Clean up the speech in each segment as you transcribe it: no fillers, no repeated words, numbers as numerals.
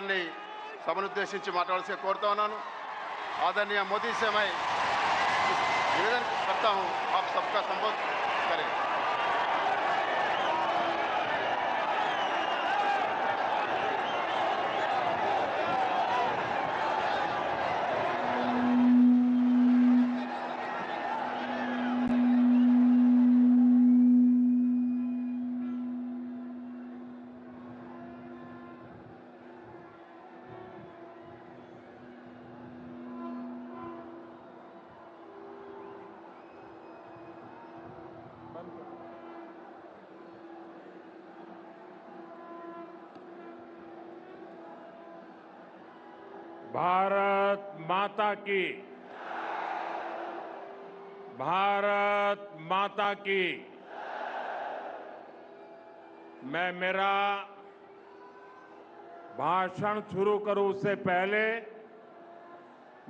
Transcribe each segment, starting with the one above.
గారిని సభనుద్దేశించి మాట్లాడాల్సి కోరుతా ఉన్నాను. आदरणीय मोदी से मैं निवेदन करता हूं, आप सबका संबोधन करें. भारत माता की, भारत माता की। मैं मेरा भाषण शुरू करूं उससे पहले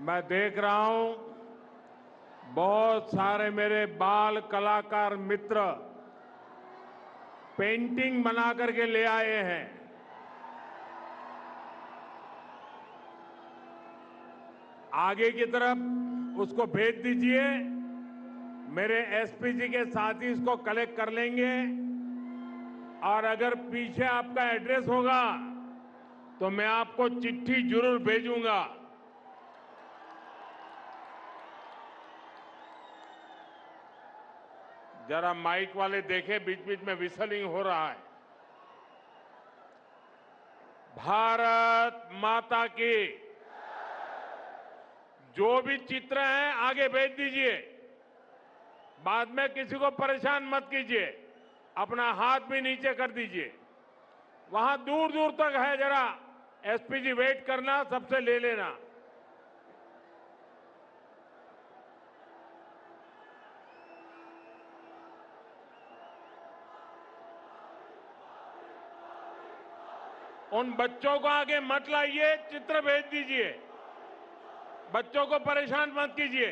मैं देख रहा हूं बहुत सारे मेरे बाल कलाकार मित्र पेंटिंग बना करके ले आए हैं। आगे की तरफ उसको भेज दीजिए, मेरे एसपी जी के साथी इसको कलेक्ट कर लेंगे और अगर पीछे आपका एड्रेस होगा तो मैं आपको चिट्ठी जरूर भेजूंगा। जरा माइक वाले देखें, बीच बीच में विसलिंग हो रहा है। भारत माता की। जो भी चित्र हैं आगे भेज दीजिए, बाद में किसी को परेशान मत कीजिए, अपना हाथ भी नीचे कर दीजिए। वहां दूर दूर तक है, जरा एसपी जी वेट करना, सबसे ले लेना। उन बच्चों को आगे मत लाइए, चित्र भेज दीजिए, बच्चों को परेशान मत कीजिए।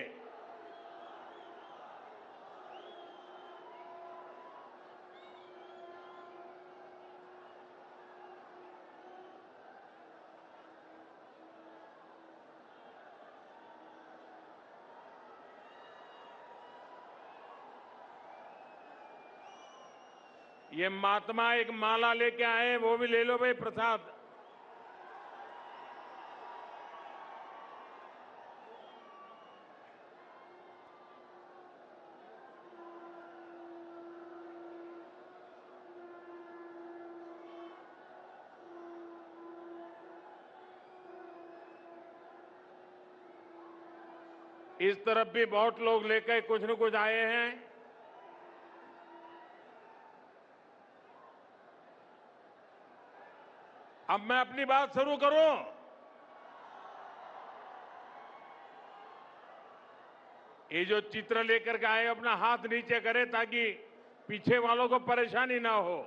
ये महात्मा एक माला लेके आए, वो भी ले लो भाई प्रसाद। इस तरफ भी बहुत लोग लेकर कुछ न कुछ आए हैं। अब मैं अपनी बात शुरू करूं। ये जो चित्र लेकर के आए अपना हाथ नीचे करें ताकि पीछे वालों को परेशानी ना हो।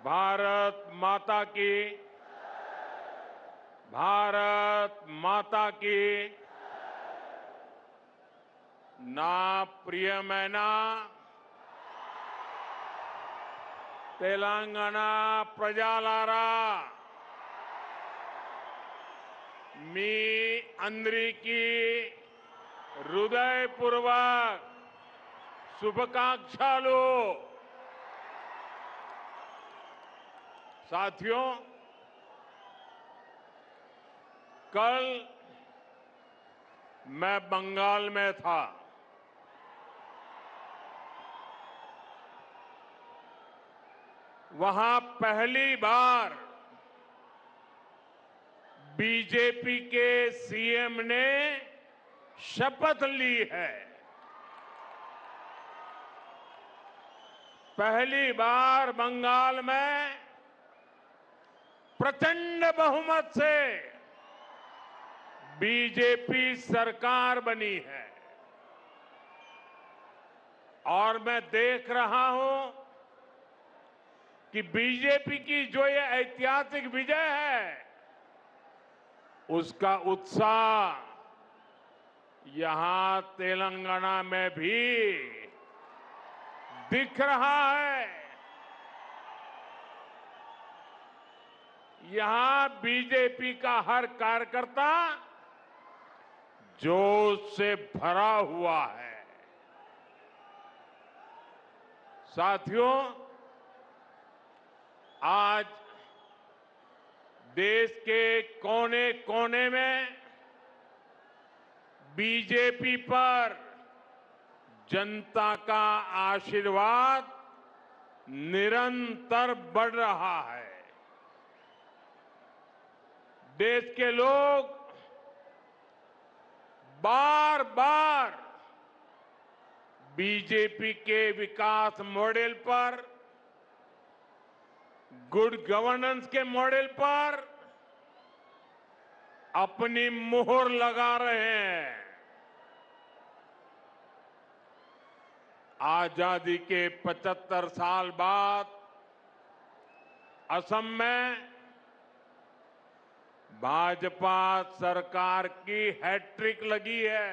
भारत माता की, भारत माता की। ना प्रियमैना तेलंगाना प्रजालारा मी अंदरिकी हृदयपूर्वक शुभकांक्षालु। साथियों, कल मैं बंगाल में था। वहां पहली बार बीजेपी के सीएम ने शपथ ली है। पहली बार बंगाल में प्रचंड बहुमत से बीजेपी सरकार बनी है और मैं देख रहा हूं कि बीजेपी की जो ये ऐतिहासिक विजय है उसका उत्साह यहां तेलंगाना में भी दिख रहा है। यहां बीजेपी का हर कार्यकर्ता जोश से भरा हुआ है। साथियों, आज देश के कोने कोने में बीजेपी पर जनता का आशीर्वाद निरंतर बढ़ रहा है। देश के लोग बार बार बीजेपी के विकास मॉडल पर, गुड गवर्नेंस के मॉडल पर अपनी मोहर लगा रहे हैं। आजादी के 75 साल बाद असम में भाजपा सरकार की हैट्रिक लगी है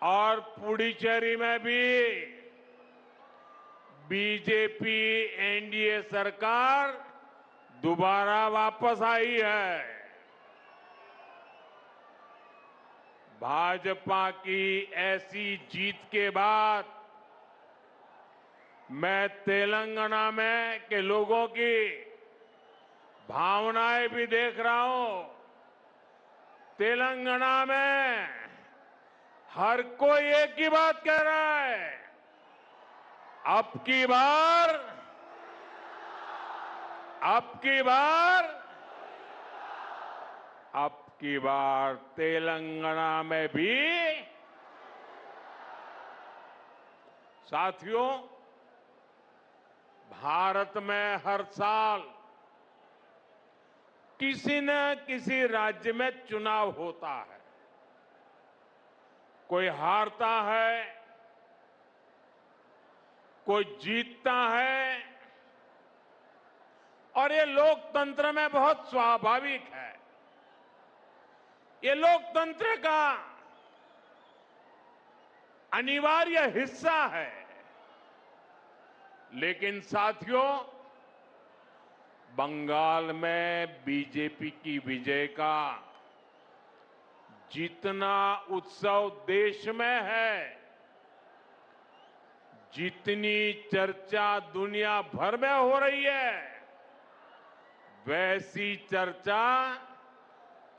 और पुडुचेरी में भी बीजेपी एनडीए सरकार दोबारा वापस आई है। भाजपा की ऐसी जीत के बाद मैं तेलंगाना में के लोगों की भावनाएं भी देख रहा हूं। तेलंगाना में हर कोई एक ही बात कह रहा है, अब की बार तेलंगाना में भी। साथियों, भारत में हर साल किसी न किसी राज्य में चुनाव होता है। कोई हारता है, कोई जीतता है, और ये लोकतंत्र में बहुत स्वाभाविक है। ये लोकतंत्र का अनिवार्य हिस्सा है। लेकिन साथियों, बंगाल में बीजेपी की विजय का जितना उत्सव देश में है, जितनी चर्चा दुनिया भर में हो रही है, वैसी चर्चा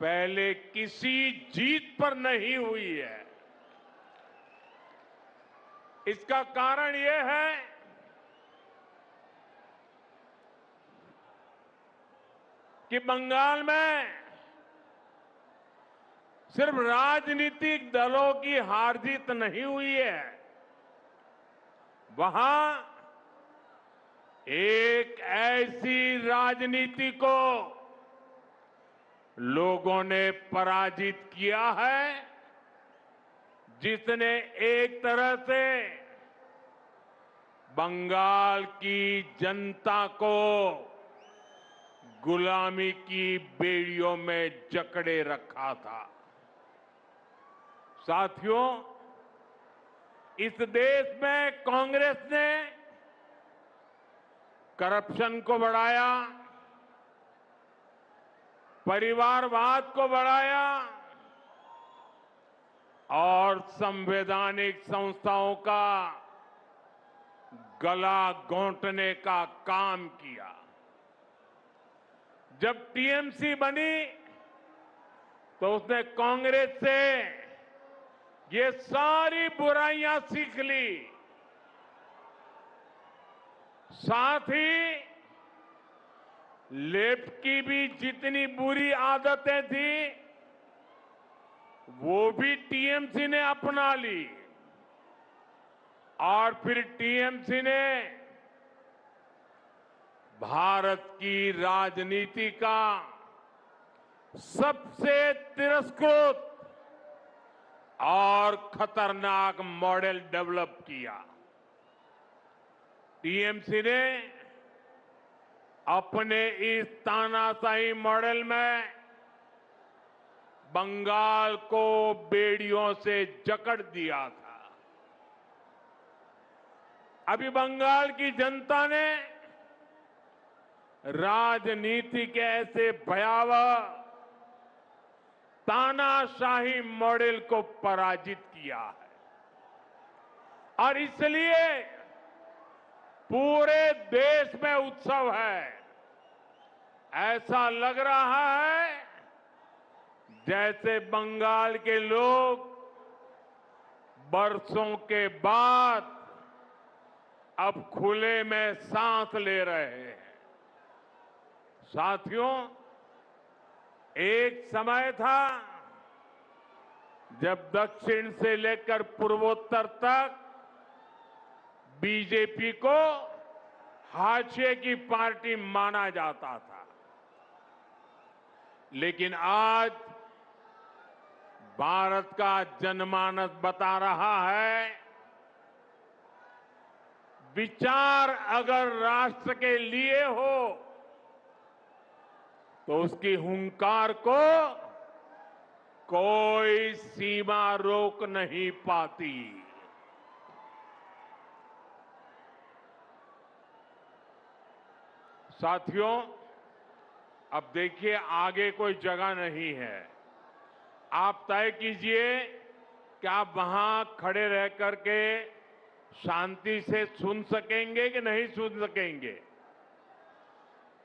पहले किसी जीत पर नहीं हुई है। इसका कारण यह है कि बंगाल में सिर्फ राजनीतिक दलों की हार जीत नहीं हुई है, वहां एक ऐसी राजनीति को लोगों ने पराजित किया है जिसने एक तरह से बंगाल की जनता को गुलामी की बेड़ियों में जकड़े रखा था। साथियों, इस देश में कांग्रेस ने करप्शन को बढ़ाया, परिवारवाद को बढ़ाया और संवैधानिक संस्थाओं का गला घोंटने का काम किया। जब टीएमसी बनी तो उसने कांग्रेस से ये सारी बुराइयां सीख ली, साथ ही लेफ्ट की भी जितनी बुरी आदतें थी वो भी टीएमसी ने अपना ली और फिर टीएमसी ने भारत की राजनीति का सबसे तिरस्कृत और खतरनाक मॉडल डेवलप किया। टीएमसी ने अपने इस तानाशाही मॉडल में बंगाल को बेड़ियों से जकड़ दिया था। अभी बंगाल की जनता ने राजनीति के ऐसे भयावह तानाशाही मॉडल को पराजित किया है और इसलिए पूरे देश में उत्सव है। ऐसा लग रहा है जैसे बंगाल के लोग बरसों के बाद अब खुले में सांस ले रहे हैं। साथियों, एक समय था जब दक्षिण से लेकर पूर्वोत्तर तक बीजेपी को हाशिए की पार्टी माना जाता था, लेकिन आज भारत का जनमानस बता रहा है, विचार अगर राष्ट्र के लिए हो तो उसकी हुंकार को कोई सीमा रोक नहीं पाती। साथियों, अब देखिए आगे कोई जगह नहीं है। आप तय कीजिए कि आप वहां खड़े रह करके शांति से सुन सकेंगे कि नहीं सुन सकेंगे।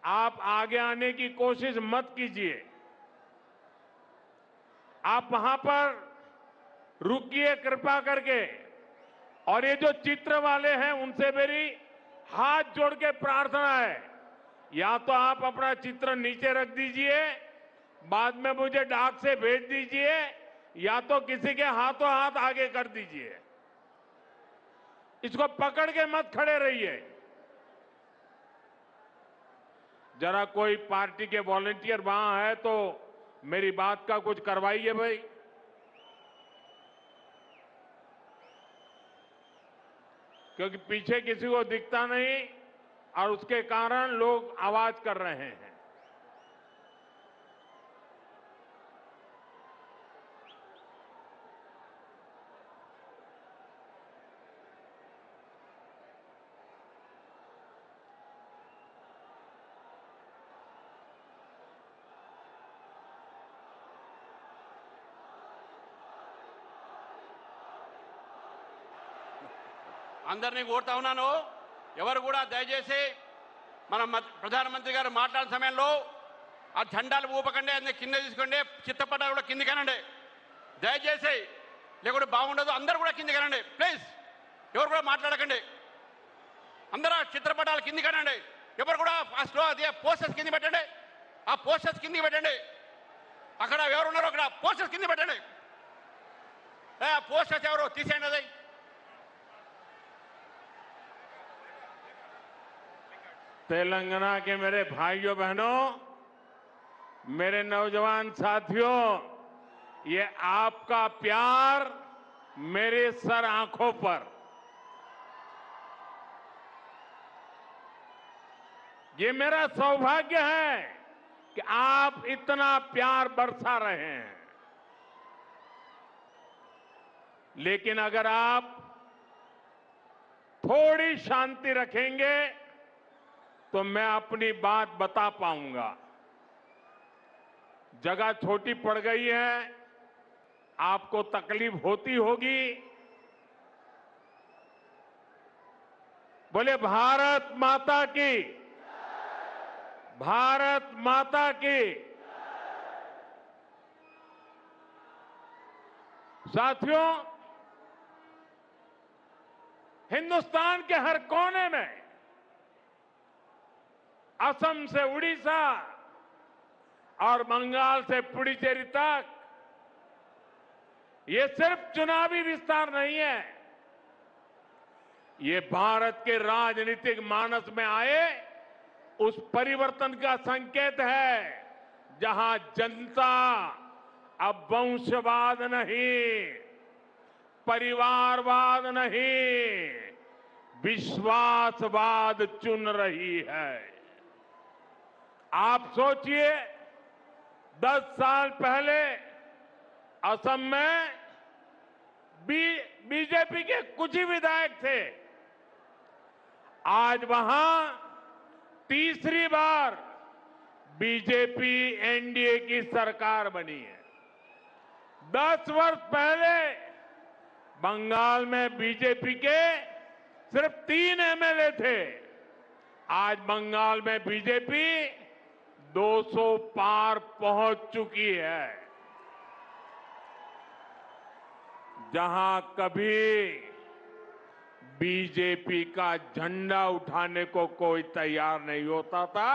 आप आगे आने की कोशिश मत कीजिए। आप वहां पर रुकिए कृपा करके। और ये जो चित्र वाले हैं उनसे मेरी हाथ जोड़ के प्रार्थना है, या तो आप अपना चित्र नीचे रख दीजिए, बाद में मुझे डाक से भेज दीजिए, या तो किसी के हाथों हाथ आगे कर दीजिए। इसको पकड़ के मत खड़े रहिए। जरा कोई पार्टी के वॉलंटियर वहां है तो मेरी बात का कुछ करवाइए भाई। क्योंकि पीछे किसी को दिखता नहीं और उसके कारण लोग आवाज कर रहे हैं। అందరినీ కోరుతా ఉన్నాను, ఎవరు కూడా దయచేసి మన ప్రధానమంత్రి గారు మాట్లాడిన సమయంలో ఆ జెండాలు ఊపకండి, అన్ని కింద తీసుకోండి, చిత్తపట్టాలు కూడా కిందికి అనండి దయచేసి, లేకుంటే బాగుండదు. అందరూ కూడా కిందికి అనండి ప్లీజ్. ఎవరు కూడా మాట్లాడకండి, అందరూ చిత్రపటాలు కిందికి అనండి. ఎవరు కూడా ఫస్ట్లో అదే పోస్టర్స్ కింద పెట్టండి, ఆ పోస్టర్స్ కిందికి పెట్టండి. అక్కడ ఎవరు ఉన్నారో అక్కడ పోస్టర్స్ కింద పెట్టండి. ఆ పోస్టర్స్ ఎవరు తీసేయండి. అది तेलंगाना के मेरे भाइयों बहनों, मेरे नौजवान साथियों, ये आपका प्यार मेरे सर आंखों पर, ये मेरा सौभाग्य है कि आप इतना प्यार बरसा रहे हैं। लेकिन अगर आप थोड़ी शांति रखेंगे तो मैं अपनी बात बता पाऊंगा। जगह छोटी पड़ गई है, आपको तकलीफ होती होगी। बोले भारत माता की, भारत माता की। साथियों, हिंदुस्तान के हर कोने में, असम से उड़ीसा और बंगाल से पुडुचेरी तक, ये सिर्फ चुनावी विस्तार नहीं है, ये भारत के राजनीतिक मानस में आए उस परिवर्तन का संकेत है, जहां जनता अब वंशवाद नहीं, परिवारवाद नहीं, विश्वासवाद चुन रही है। आप सोचिए, 10 साल पहले असम में बीजेपी के कुछ ही विधायक थे, आज वहां तीसरी बार बीजेपी एनडीए की सरकार बनी है। 10 वर्ष पहले बंगाल में बीजेपी के सिर्फ 3 एमएलए थे। आज बंगाल में बीजेपी 200 पार पहुंच चुकी है। जहां कभी बीजेपी का झंडा उठाने को कोई तैयार नहीं होता था,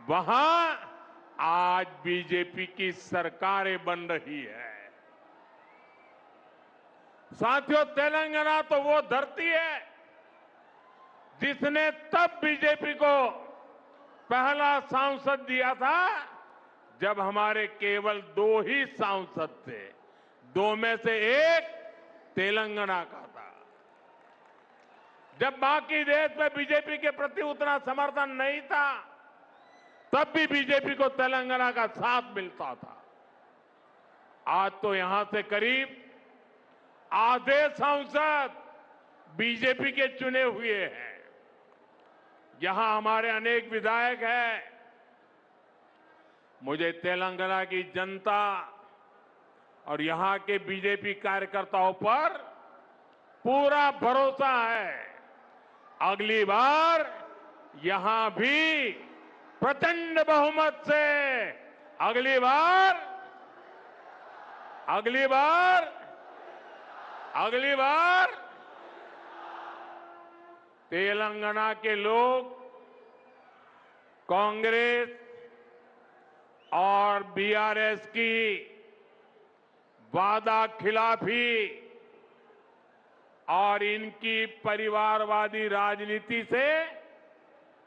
वहां आज बीजेपी की सरकारें बन रही है। साथियों, तेलंगाना तो वो धरती है जिसने तब बीजेपी को पहला सांसद दिया था जब हमारे केवल 2 ही सांसद थे। 2 में से एक तेलंगाना का था। जब बाकी देश में बीजेपी के प्रति उतना समर्थन नहीं था, तब भी बीजेपी को तेलंगाना का साथ मिलता था। आज तो यहां से करीब आधे सांसद बीजेपी के चुने हुए हैं। यहां हमारे अनेक विधायक हैं। मुझे तेलंगाना की जनता और यहां के बीजेपी कार्यकर्ताओं पर पूरा भरोसा है। अगली बार यहां भी प्रचंड बहुमत से अगली बार तेलंगाना के लोग कांग्रेस और बीआरएस की वादा खिलाफी और इनकी परिवारवादी राजनीति से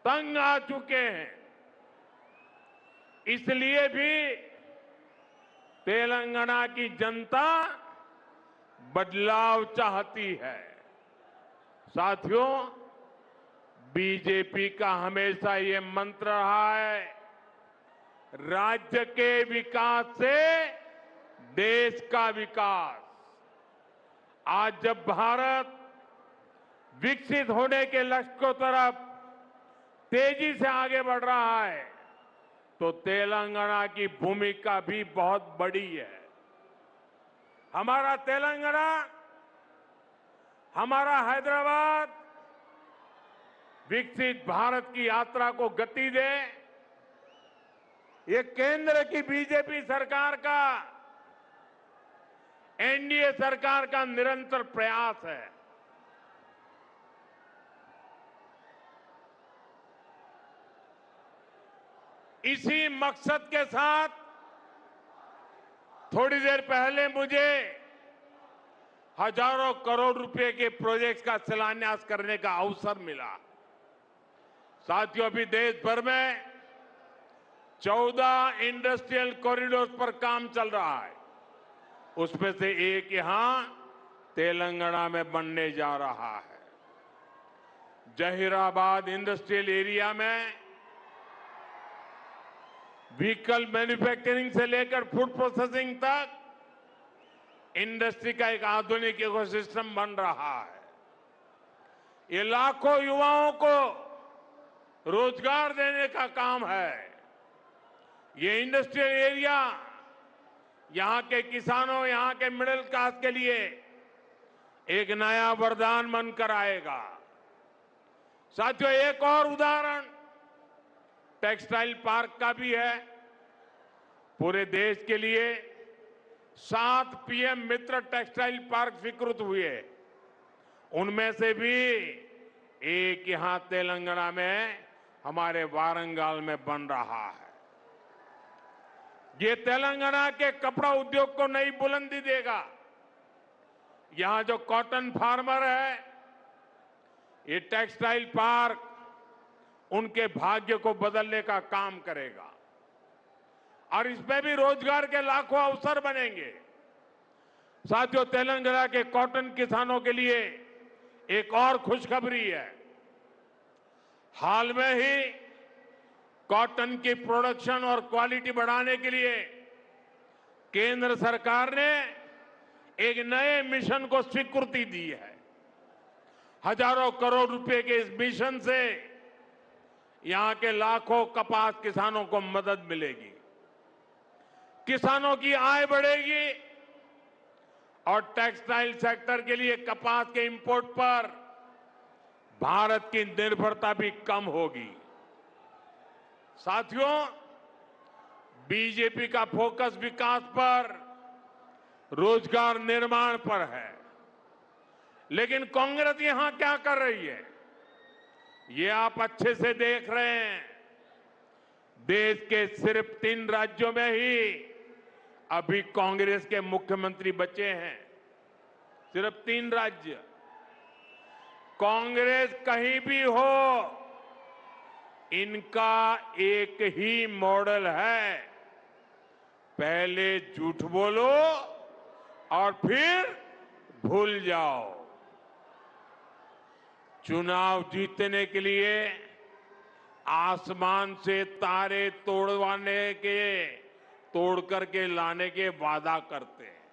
तंग आ चुके हैं। इसलिए भी तेलंगाना की जनता बदलाव चाहती है। साथियों, बीजेपी का हमेशा ये मंत्र रहा है, राज्य के विकास से देश का विकास। आज जब भारत विकसित होने के लक्ष्य की तरफ तेजी से आगे बढ़ रहा है, तो तेलंगाना की भूमिका भी बहुत बड़ी है। हमारा तेलंगाना, हमारा हैदराबाद विकसित भारत की यात्रा को गति दे, ये केंद्र की बीजेपी सरकार का, एनडीए सरकार का निरंतर प्रयास है। इसी मकसद के साथ थोड़ी देर पहले मुझे हजारों करोड़ रुपए के प्रोजेक्ट्स का शिलान्यास करने का अवसर मिला। साथियों, अभी देश भर में 14 इंडस्ट्रियल कॉरिडोर पर काम चल रहा है। उसमें से एक यहां तेलंगाना में बनने जा रहा है। जहीराबाद इंडस्ट्रियल एरिया में व्हीकल मैन्युफैक्चरिंग से लेकर फूड प्रोसेसिंग तक इंडस्ट्री का एक आधुनिक इकोसिस्टम बन रहा है। ये लाखों युवाओं को रोजगार देने का काम है। ये इंडस्ट्रियल एरिया यहां के किसानों, यहां के मिडिल क्लास के लिए एक नया वरदान बनकर आएगा। साथियों, एक और उदाहरण टेक्सटाइल पार्क का भी है। पूरे देश के लिए 7 पीएम मित्र टेक्सटाइल पार्क स्वीकृत हुए। उनमें से भी एक यहां तेलंगाना में हमारे वारंगल में बन रहा है। ये तेलंगाना के कपड़ा उद्योग को नई बुलंदी देगा। यहां जो कॉटन फार्मर है, ये टेक्सटाइल पार्क उनके भाग्य को बदलने का काम करेगा और इसमें भी रोजगार के लाखों अवसर बनेंगे। साथियों, तेलंगाना के कॉटन किसानों के लिए एक और खुशखबरी है। हाल में ही कॉटन की प्रोडक्शन और क्वालिटी बढ़ाने के लिए केंद्र सरकार ने एक नए मिशन को स्वीकृति दी है। हजारों करोड़ रुपए के इस मिशन से यहां के लाखों कपास किसानों को मदद मिलेगी, किसानों की आय बढ़ेगी और टेक्सटाइल सेक्टर के लिए कपास के इंपोर्ट पर भारत की निर्भरता भी कम होगी। साथियों, बीजेपी का फोकस विकास पर, रोजगार निर्माण पर है, लेकिन कांग्रेस यहां क्या कर रही है, ये आप अच्छे से देख रहे हैं। देश के सिर्फ 3 राज्यों में ही अभी कांग्रेस के मुख्यमंत्री बचे हैं, सिर्फ 3 राज्य। कांग्रेस कहीं भी हो, इनका एक ही मॉडल है, पहले झूठ बोलो और फिर भूल जाओ। चुनाव जीतने के लिए आसमान से तारे तोड़ करके लाने के वादा करते हैं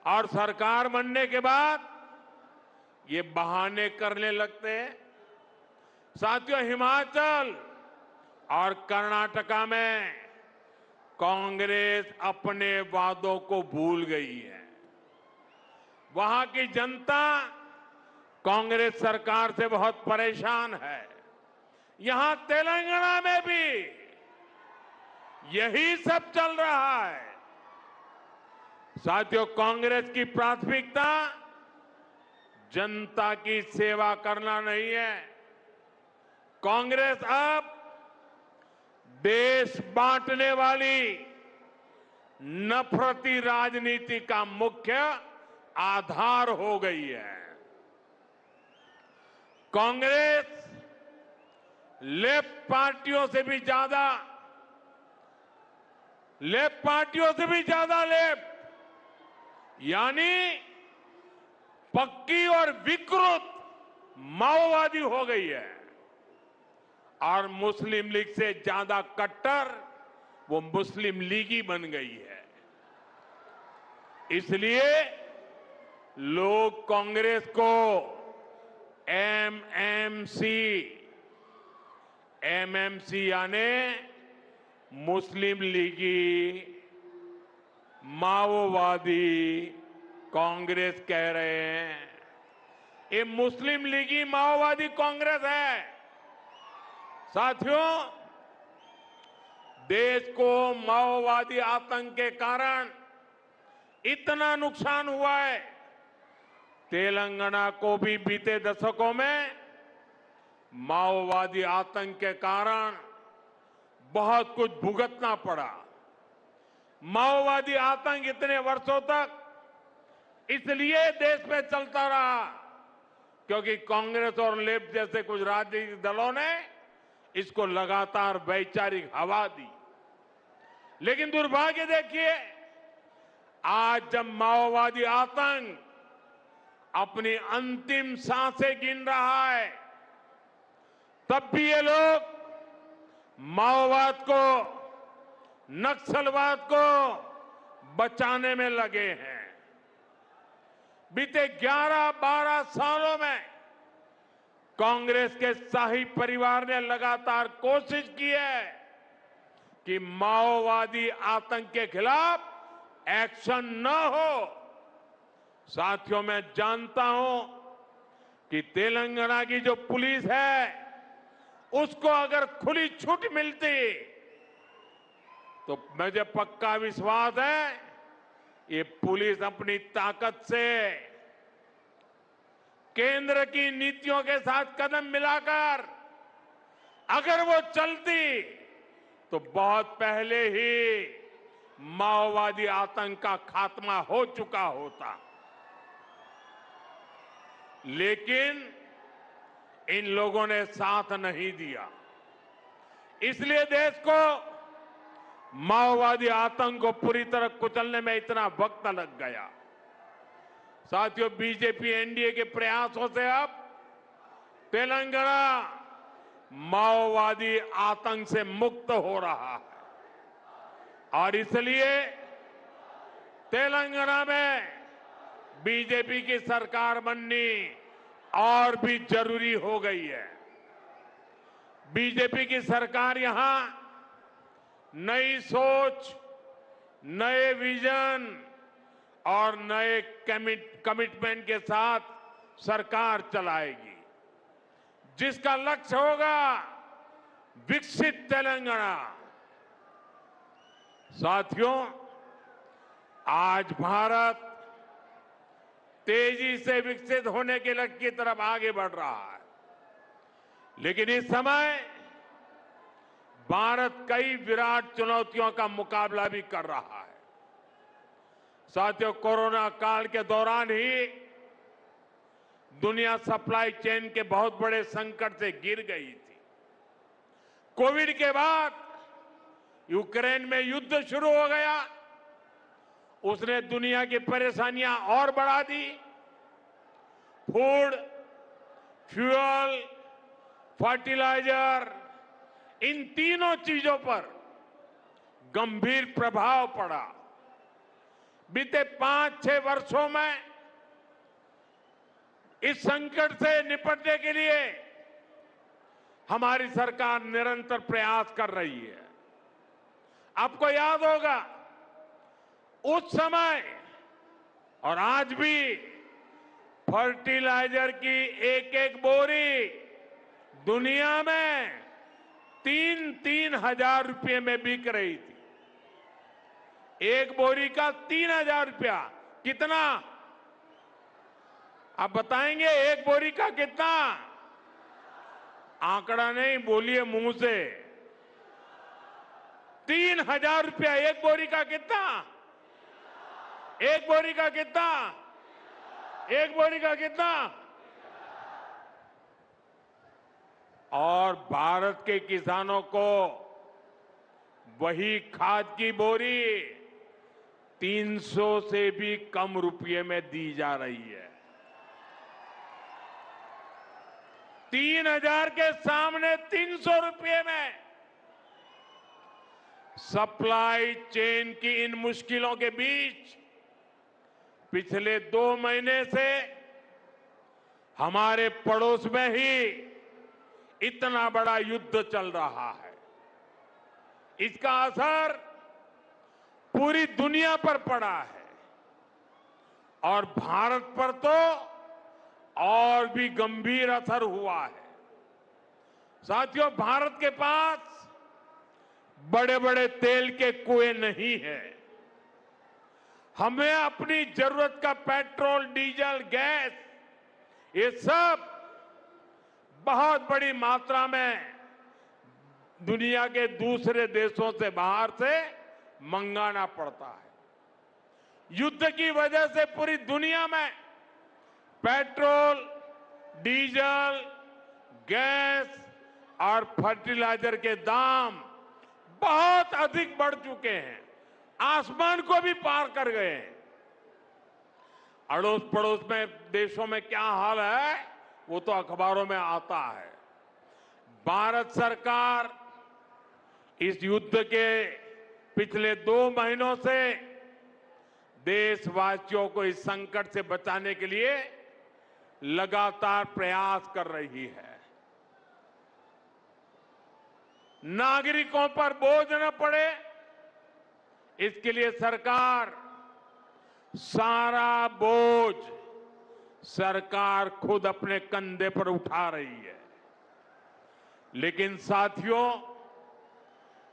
और सरकार बनने के बाद ये बहाने करने लगते हैं। साथियों, हिमाचल और कर्नाटका में कांग्रेस अपने वादों को भूल गई है। वहां की जनता कांग्रेस सरकार से बहुत परेशान है। यहां तेलंगाना में भी यही सब चल रहा है। साथियों, कांग्रेस की प्राथमिकता जनता की सेवा करना नहीं है। कांग्रेस अब देश बांटने वाली नफरती राजनीति का मुख्य आधार हो गई है। कांग्रेस लेफ्ट पार्टियों से भी ज्यादा लेफ्ट यानी पक्की और विकृत माओवादी हो गई है और मुस्लिम लीग से ज्यादा कट्टर वो मुस्लिम लीगी बन गई है। इसलिए लोग कांग्रेस को एमएमसी यानी मुस्लिम लीगी माओवादी कांग्रेस कह रहे हैं। ये मुस्लिम लीगी माओवादी कांग्रेस है। साथियों, देश को माओवादी आतंक के कारण इतना नुकसान हुआ है। तेलंगाना को भी बीते दशकों में माओवादी आतंक के कारण बहुत कुछ भुगतना पड़ा। माओवादी आतंक इतने वर्षों तक इसलिए देश में चलता रहा क्योंकि कांग्रेस और लेफ्ट जैसे कुछ राजनीतिक दलों ने इसको लगातार वैचारिक हवा दी। लेकिन दुर्भाग्य देखिए, आज जब माओवादी आतंक अपनी अंतिम सांसें गिन रहा है, तब भी ये लोग माओवाद को, नक्सलवाद को बचाने में लगे हैं। बीते 11-12 सालों में कांग्रेस के शाही परिवार ने लगातार कोशिश की है कि माओवादी आतंक के खिलाफ एक्शन न हो। साथियों, मैं जानता हूं कि तेलंगाना की जो पुलिस है उसको अगर खुली छूट मिलती तो मुझे पक्का विश्वास है ये पुलिस अपनी ताकत से केंद्र की नीतियों के साथ कदम मिलाकर अगर वो चलती तो बहुत पहले ही माओवादी आतंक का खात्मा हो चुका होता। लेकिन इन लोगों ने साथ नहीं दिया। इसलिए देश को माओवादी आतंक को पूरी तरह कुचलने में इतना वक्त लग गया। साथियों, बीजेपी एनडीए के प्रयासों से अब तेलंगाना माओवादी आतंक से मुक्त हो रहा है और इसलिए तेलंगाना में बीजेपी की सरकार बननी और भी जरूरी हो गई है। बीजेपी की सरकार यहां नई सोच, नए विजन और नए कमिटमेंट के साथ सरकार चलाएगी, जिसका लक्ष्य होगा विकसित तेलंगाना। साथियों, आज भारत तेजी से विकसित होने के लक्ष्य की तरफ आगे बढ़ रहा है, लेकिन इस समय भारत कई विराट चुनौतियों का मुकाबला भी कर रहा है। साथियों, कोरोना काल के दौरान ही दुनिया सप्लाई चेन के बहुत बड़े संकट से गिर गई थी। कोविड के बाद यूक्रेन में युद्ध शुरू हो गया, उसने दुनिया की परेशानियां और बढ़ा दी। फूड, फ्यूल, फर्टिलाइजर, इन तीनों चीजों पर गंभीर प्रभाव पड़ा। बीते 5-6 वर्षों में इस संकट से निपटने के लिए हमारी सरकार निरंतर प्रयास कर रही है। आपको याद होगा, उस समय और आज भी फर्टिलाइजर की एक एक बोरी दुनिया में 3-3 हजार रुपये में बिक रही थी। एक बोरी का 3,000 रुपया। कितना? आप बताएंगे एक बोरी का कितना? आंकड़ा नहीं, बोलिए मुंह से। 3,000 रुपया एक बोरी का। कितना? एक बोरी का कितना? एक बोरी का कितना? और भारत के किसानों को वही खाद की बोरी 300 से भी कम रुपये में दी जा रही है। 3,000 के सामने 300 रुपये में। सप्लाई चेन की इन मुश्किलों के बीच पिछले 2 महीने से हमारे पड़ोस में ही इतना बड़ा युद्ध चल रहा है। इसका असर पूरी दुनिया पर पड़ा है और भारत पर तो और भी गंभीर असर हुआ है। साथियों, भारत के पास बड़े बड़े तेल के कुएं नहीं है। हमें अपनी जरूरत का पेट्रोल, डीजल, गैस, ये सब बहुत बड़ी मात्रा में दुनिया के दूसरे देशों से, बाहर से मंगाना पड़ता है। युद्ध की वजह से पूरी दुनिया में पेट्रोल, डीजल, गैस और फर्टिलाइजर के दाम बहुत अधिक बढ़ चुके हैं, आसमान को भी पार कर गए हैं। अड़ोस पड़ोस में देशों में क्या हाल है वो तो अखबारों में आता है। भारत सरकार इस युद्ध के पिछले 2 महीनों से देशवासियों को इस संकट से बचाने के लिए लगातार प्रयास कर रही है। नागरिकों पर बोझ न पड़े, इसके लिए सरकार सारा बोझ सरकार खुद अपने कंधे पर उठा रही है। लेकिन साथियों,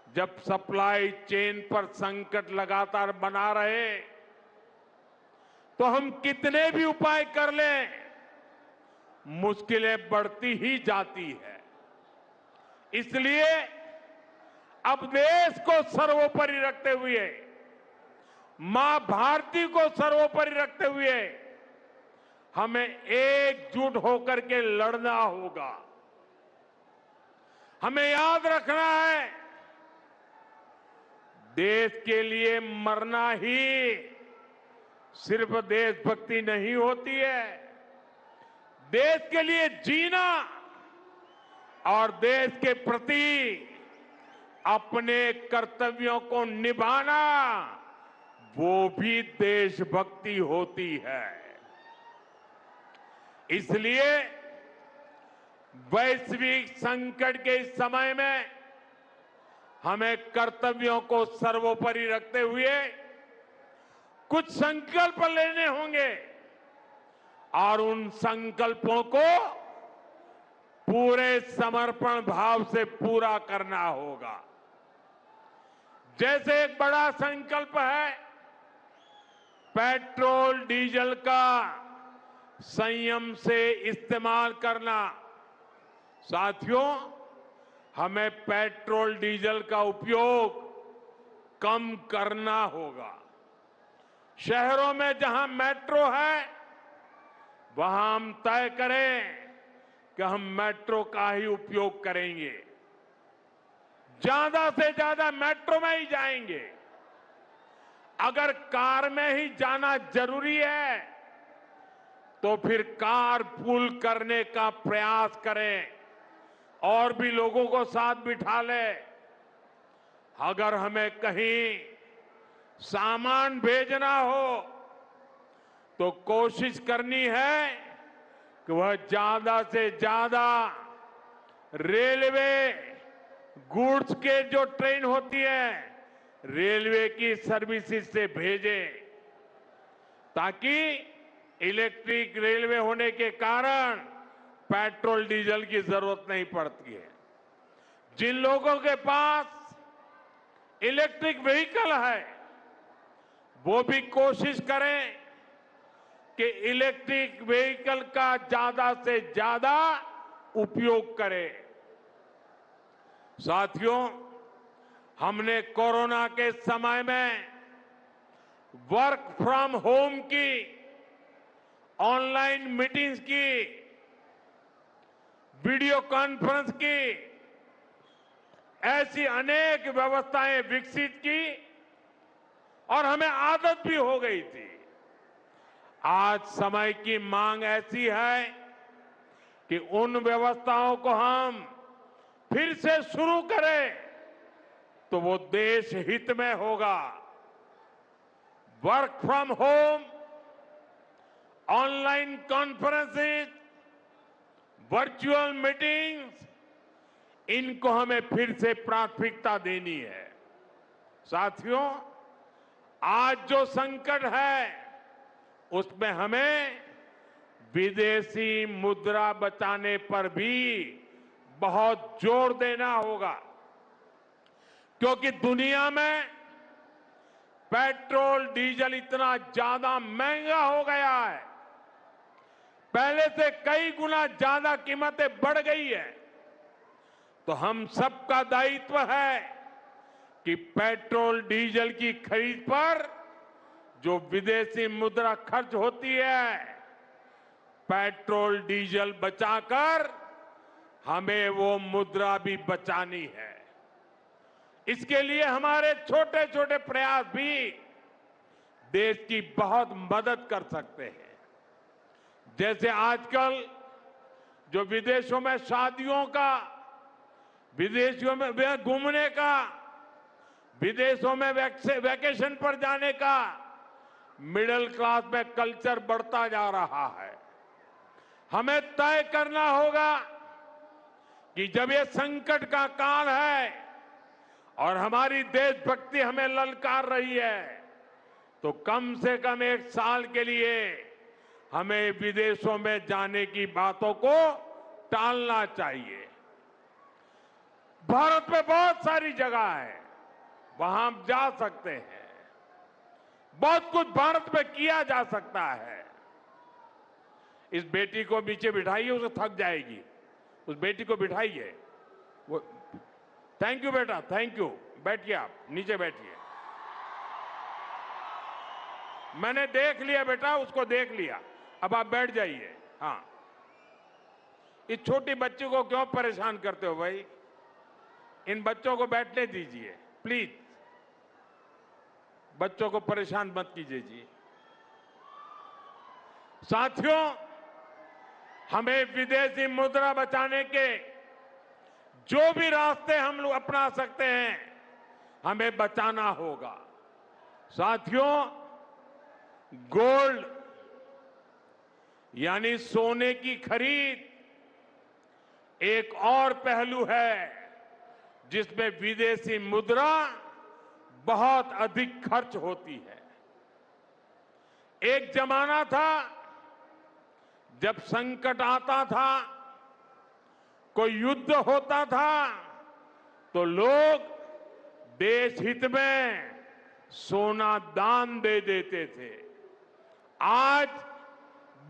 जब सप्लाई चेन पर संकट लगातार बना रहे तो हम कितने भी उपाय कर लें, मुश्किलें बढ़ती ही जाती है। इसलिए अब देश को सर्वोपरि रखते हुए, मां भारती को सर्वोपरि रखते हुए हमें एकजुट होकर के लड़ना होगा। हमें याद रखना है, देश के लिए मरना ही सिर्फ देशभक्ति नहीं होती है। देश के लिए जीना और देश के प्रति अपने कर्तव्यों को निभाना, वो भी देशभक्ति होती है। इसलिए वैश्विक संकट के इस समय में हमें कर्तव्यों को सर्वोपरि रखते हुए कुछ संकल्प लेने होंगे और उन संकल्पों को पूरे समर्पण भाव से पूरा करना होगा। जैसे एक बड़ा संकल्प है पेट्रोल डीजल का संयम से इस्तेमाल करना। साथियों, हमें पेट्रोल डीजल का उपयोग कम करना होगा। शहरों में जहां मेट्रो है वहां हम तय करें कि हम मेट्रो का ही उपयोग करेंगे, ज्यादा से ज्यादा मेट्रो में ही जाएंगे। अगर कार में ही जाना जरूरी है तो फिर कार पूल करने का प्रयास करें और भी लोगों को साथ बिठा ले। अगर हमें कहीं सामान भेजना हो तो कोशिश करनी है कि वह ज्यादा से ज्यादा रेलवे गुड्स के जो ट्रेन होती है रेलवे की सर्विसेज से भेजे, ताकि इलेक्ट्रिक रेलवे होने के कारण पेट्रोल डीजल की जरूरत नहीं पड़ती है। जिन लोगों के पास इलेक्ट्रिक व्हीकल है वो भी कोशिश करें कि इलेक्ट्रिक व्हीकल का ज्यादा से ज्यादा उपयोग करें। साथियों, हमने कोरोना के समय में वर्क फ्रॉम होम की, ऑनलाइन मीटिंग्स की, वीडियो कॉन्फ्रेंस की, ऐसी अनेक व्यवस्थाएं विकसित की और हमें आदत भी हो गई थी। आज समय की मांग ऐसी है कि उन व्यवस्थाओं को हम फिर से शुरू करें तो वो देश हित में होगा। Work from home, online conferences, virtual meetings, इनको हमें फिर से प्राथमिकता देनी है। साथियों, आज जो संकट है उसमें हमें विदेशी मुद्रा बचाने पर भी बहुत जोर देना होगा, क्योंकि दुनिया में पेट्रोल डीजल इतना ज्यादा महंगा हो गया है, पहले से कई गुना ज्यादा कीमतें बढ़ गई है। तो हम सबका दायित्व है कि पेट्रोल डीजल की खरीद पर जो विदेशी मुद्रा खर्च होती है, पेट्रोल डीजल बचाकर हमें वो मुद्रा भी बचानी है। इसके लिए हमारे छोटे छोटे प्रयास भी देश की बहुत मदद कर सकते हैं। जैसे आजकल जो विदेशों में शादियों का, विदेशों में घूमने का, विदेशों में वैकेशन पर जाने का मिडिल क्लास में कल्चर बढ़ता जा रहा है। हमें तय करना होगा कि जब ये संकट का काल है और हमारी देशभक्ति हमें ललकार रही है, तो कम से कम एक साल के लिए हमें विदेशों में जाने की बातों को टालना चाहिए। भारत में बहुत सारी जगह है, वहां हम जा सकते हैं। बहुत कुछ भारत में किया जा सकता है। इस बेटी को नीचे बिठाइए, उसे थक जाएगी। उस बेटी को बिठाइए। वो थैंक यू बेटा, थैंक यू। बैठिए, आप नीचे बैठिए। मैंने देख लिया बेटा, उसको देख लिया। अब आप बैठ जाइए। हाँ, इस छोटी बच्ची को क्यों परेशान करते हो भाई? इन बच्चों को बैठने दीजिए प्लीज। बच्चों को परेशान मत कीजिए जी। साथियों, हमें विदेशी मुद्रा बचाने के जो भी रास्ते हम लोग अपना सकते हैं, हमें बचाना होगा। साथियों, गोल्ड यानी सोने की खरीद एक और पहलू है जिसमें विदेशी मुद्रा बहुत अधिक खर्च होती है। एक जमाना था जब संकट आता था, कोई युद्ध होता था, तो लोग देश हित में सोना दान दे देते थे। आज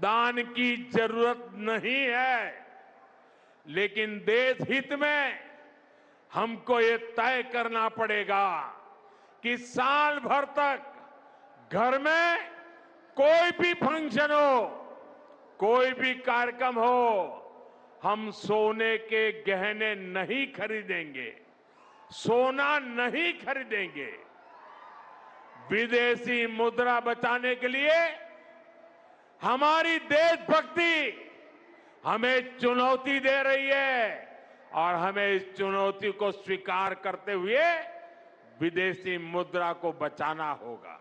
दान की जरूरत नहीं है, लेकिन देश हित में हमको ये तय करना पड़ेगा कि साल भर तक घर में कोई भी फंक्शन हो, कोई भी कार्यक्रम हो, हम सोने के गहने नहीं खरीदेंगे, सोना नहीं खरीदेंगे। विदेशी मुद्रा बचाने के लिए हमारी देशभक्ति हमें चुनौती दे रही है और हमें इस चुनौती को स्वीकार करते हुए विदेशी मुद्रा को बचाना होगा।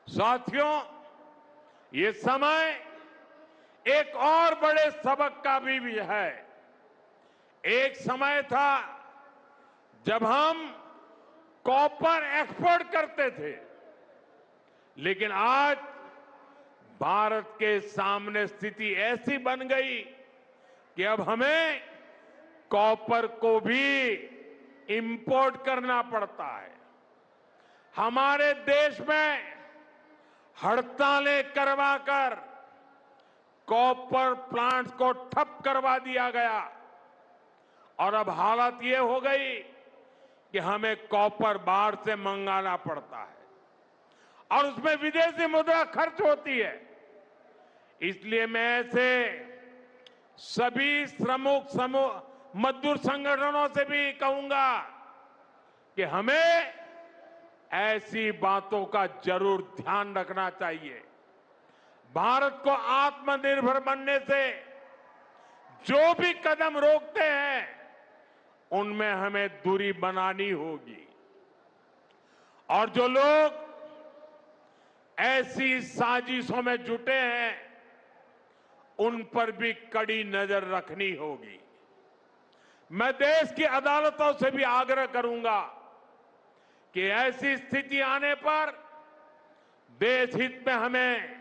साथियों, ये समय एक और बड़े सबक का भी है। एक समय था जब हम कॉपर एक्सपोर्ट करते थे, लेकिन आज भारत के सामने स्थिति ऐसी बन गई कि अब हमें कॉपर को भी इंपोर्ट करना पड़ता है। हमारे देश में हड़तालें करवाकर कॉपर प्लांट्स को ठप करवा दिया गया और अब हालत ये हो गई कि हमें कॉपर बाहर से मंगाना पड़ता है और उसमें विदेशी मुद्रा खर्च होती है। इसलिए मैं ऐसे सभी श्रमिक समूह मजदूर संगठनों से भी कहूंगा कि हमें ऐसी बातों का जरूर ध्यान रखना चाहिए। भारत को आत्मनिर्भर बनने से जो भी कदम रोकते हैं उनमें हमें दूरी बनानी होगी और जो लोग ऐसी साजिशों में जुटे हैं उन पर भी कड़ी नजर रखनी होगी। मैं देश की अदालतों से भी आग्रह करूंगा कि ऐसी स्थिति आने पर देश हित में हमें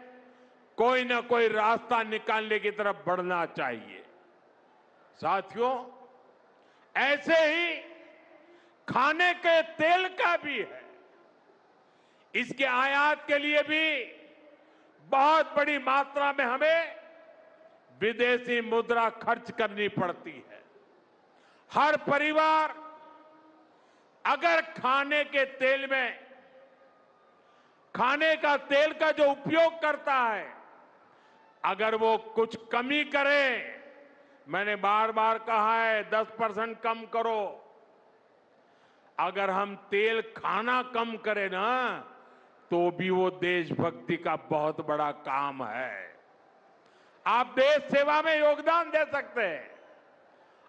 कोई ना कोई रास्ता निकालने की तरफ बढ़ना चाहिए। साथियों, ऐसे ही खाने के तेल का भी है। इसके आयात के लिए भी बहुत बड़ी मात्रा में हमें विदेशी मुद्रा खर्च करनी पड़ती है। हर परिवार अगर खाने के तेल में खाने का तेल का जो उपयोग करता है, अगर वो कुछ कमी करे, मैंने बार बार कहा है 10% कम करो। अगर हम तेल खाना कम करें ना, तो भी वो देशभक्ति का बहुत बड़ा काम है। आप देश सेवा में योगदान दे सकते हैं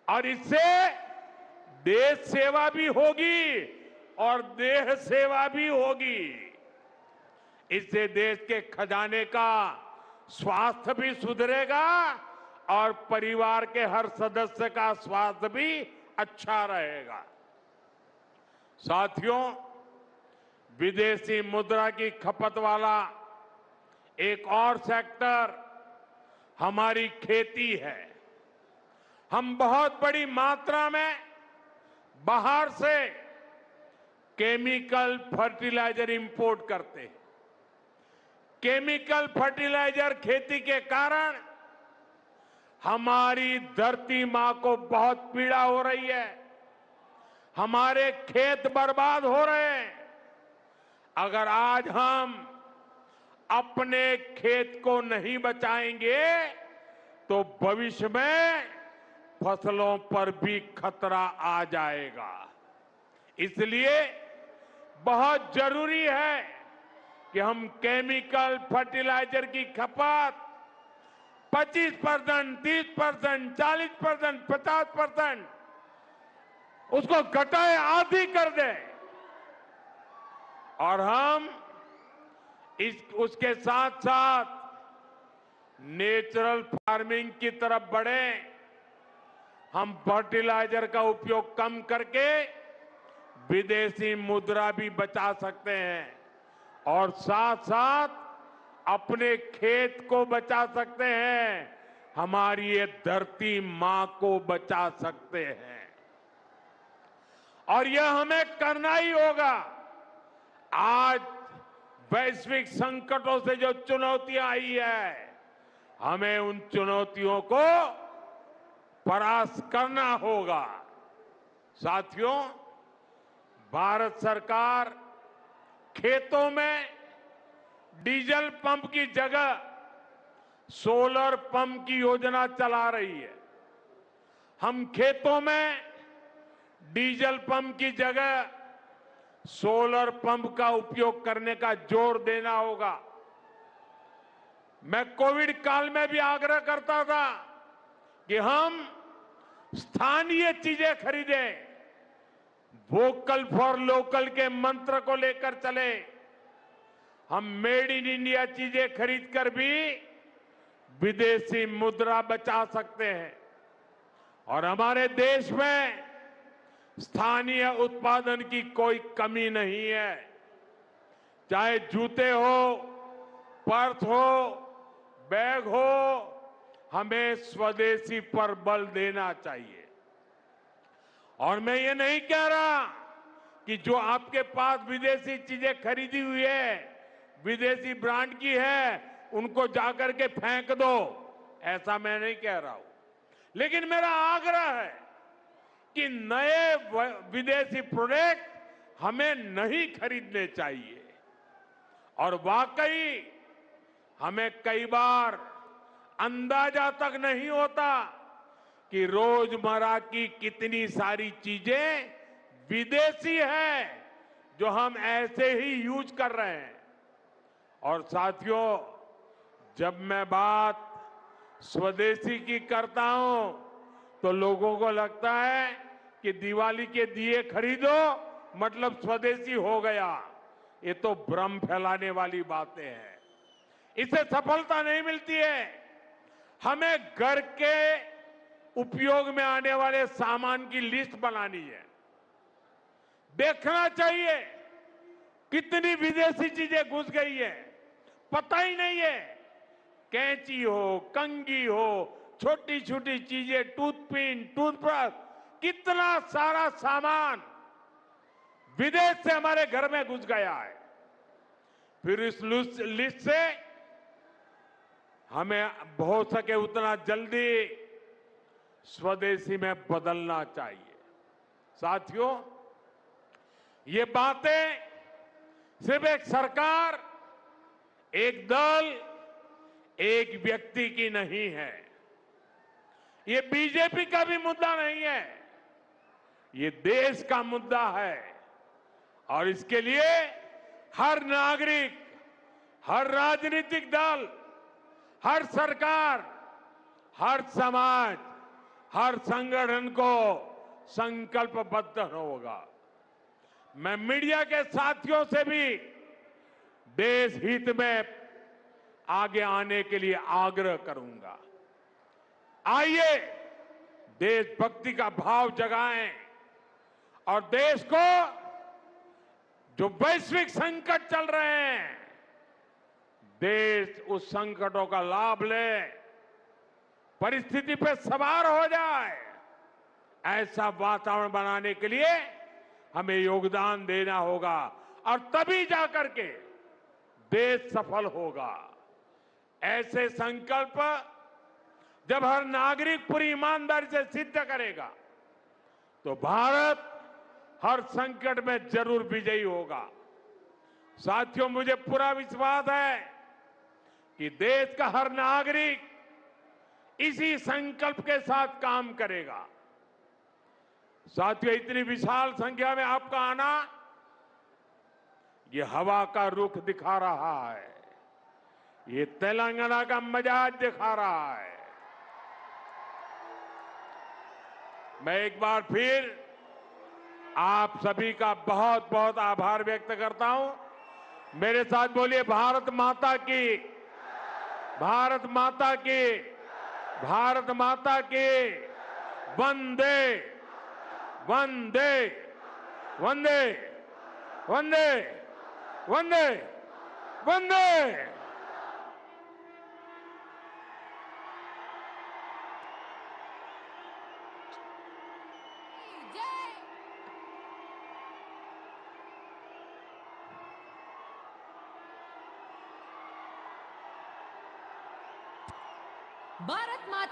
और इससे देश सेवा भी होगी और देह सेवा भी होगी। इससे देश के खजाने का स्वास्थ्य भी सुधरेगा और परिवार के हर सदस्य का स्वास्थ्य भी अच्छा रहेगा। साथियों, विदेशी मुद्रा की खपत वाला एक और सेक्टर हमारी खेती है। हम बहुत बड़ी मात्रा में बाहर से केमिकल फर्टिलाइजर इंपोर्ट करते हैं। केमिकल फर्टिलाइजर खेती के कारण हमारी धरती मां को बहुत पीड़ा हो रही है। हमारे खेत बर्बाद हो रहे हैं। अगर आज हम अपने खेत को नहीं बचाएंगे तो भविष्य में फसलों पर भी खतरा आ जाएगा। इसलिए बहुत जरूरी है कि हम केमिकल फर्टिलाइजर की खपत 25%, 30%, 40%, 50% उसको घटाए, आधी कर दें और हम उसके साथ साथ नेचुरल फार्मिंग की तरफ बढ़े, हम फर्टिलाइजर का उपयोग कम करके विदेशी मुद्रा भी बचा सकते हैं और साथ साथ अपने खेत को बचा सकते हैं, हमारी ये धरती मां को बचा सकते हैं। और यह हमें करना ही होगा। आज वैश्विक संकटों से जो चुनौतियां आई है, हमें उन चुनौतियों को परास्त करना होगा। साथियों, भारत सरकार खेतों में डीजल पंप की जगह सोलर पंप की योजना चला रही है। हम खेतों में डीजल पंप की जगह सोलर पंप का उपयोग करने का जोर देना होगा। मैं कोविड काल में भी आग्रह करता था कि हम स्थानीय चीजें खरीदें, वोकल फॉर लोकल के मंत्र को लेकर चले। हम मेड इन इंडिया चीजें खरीदकर भी विदेशी मुद्रा बचा सकते हैं और हमारे देश में स्थानीय उत्पादन की कोई कमी नहीं है। चाहे जूते हो, पर्स हो, बैग हो, हमें स्वदेशी पर बल देना चाहिए। और मैं ये नहीं कह रहा कि जो आपके पास विदेशी चीजें खरीदी हुई है, विदेशी ब्रांड की है, उनको जाकर के फेंक दो, ऐसा मैं नहीं कह रहा हूं। लेकिन मेरा आग्रह है कि नए विदेशी प्रोडक्ट हमें नहीं खरीदने चाहिए। और वाकई हमें कई बार अंदाजा तक नहीं होता कि रोजमर्रा की कितनी सारी चीजें विदेशी हैं जो हम ऐसे ही यूज कर रहे हैं। और साथियों, जब मैं बात स्वदेशी की करता हूं तो लोगों को लगता है कि दिवाली के दिए खरीदो मतलब स्वदेशी हो गया। ये तो भ्रम फैलाने वाली बातें हैं, इससे सफलता नहीं मिलती है। हमें घर के उपयोग में आने वाले सामान की लिस्ट बनानी है। देखना चाहिए कितनी विदेशी चीजें घुस गई है, पता ही नहीं है। कैंची हो, कंघी हो, छोटी छोटी चीजें, टूथपिन, टूथब्रश, कितना सारा सामान विदेश से हमारे घर में घुस गया है। फिर इस लिस्ट से हमें हो सके उतना जल्दी स्वदेशी में बदलना चाहिए। साथियों, ये बातें सिर्फ एक सरकार, एक दल, एक व्यक्ति की नहीं है। ये बीजेपी का भी मुद्दा नहीं है, ये देश का मुद्दा है। और इसके लिए हर नागरिक, हर राजनीतिक दल, हर सरकार, हर समाज, हर संगठन को संकल्पबद्ध होगा। मैं मीडिया के साथियों से भी देश हित में आगे आने के लिए आग्रह करूंगा। आइए देशभक्ति का भाव जगाएं और देश को जो वैश्विक संकट चल रहे हैं, देश उस संकटों का लाभ ले, परिस्थिति पे सवार हो जाए। ऐसा वातावरण बनाने के लिए हमें योगदान देना होगा और तभी जाकर के देश सफल होगा। ऐसे संकल्प जब हर नागरिक पूरी ईमानदारी से सिद्ध करेगा तो भारत हर संकट में जरूर विजयी होगा। साथियों, मुझे पूरा विश्वास है कि देश का हर नागरिक इसी संकल्प के साथ काम करेगा। साथियों, इतनी विशाल संख्या में आपका आना ये हवा का रुख दिखा रहा है, ये तेलंगाना का मिजाज दिखा रहा है। मैं एक बार फिर आप सभी का बहुत बहुत आभार व्यक्त करता हूं। मेरे साथ बोलिए, भारत माता की, भारत माता की, भारत माता की, वंदे वंदे वंदे वंदे वंदे वंदे। भारत माता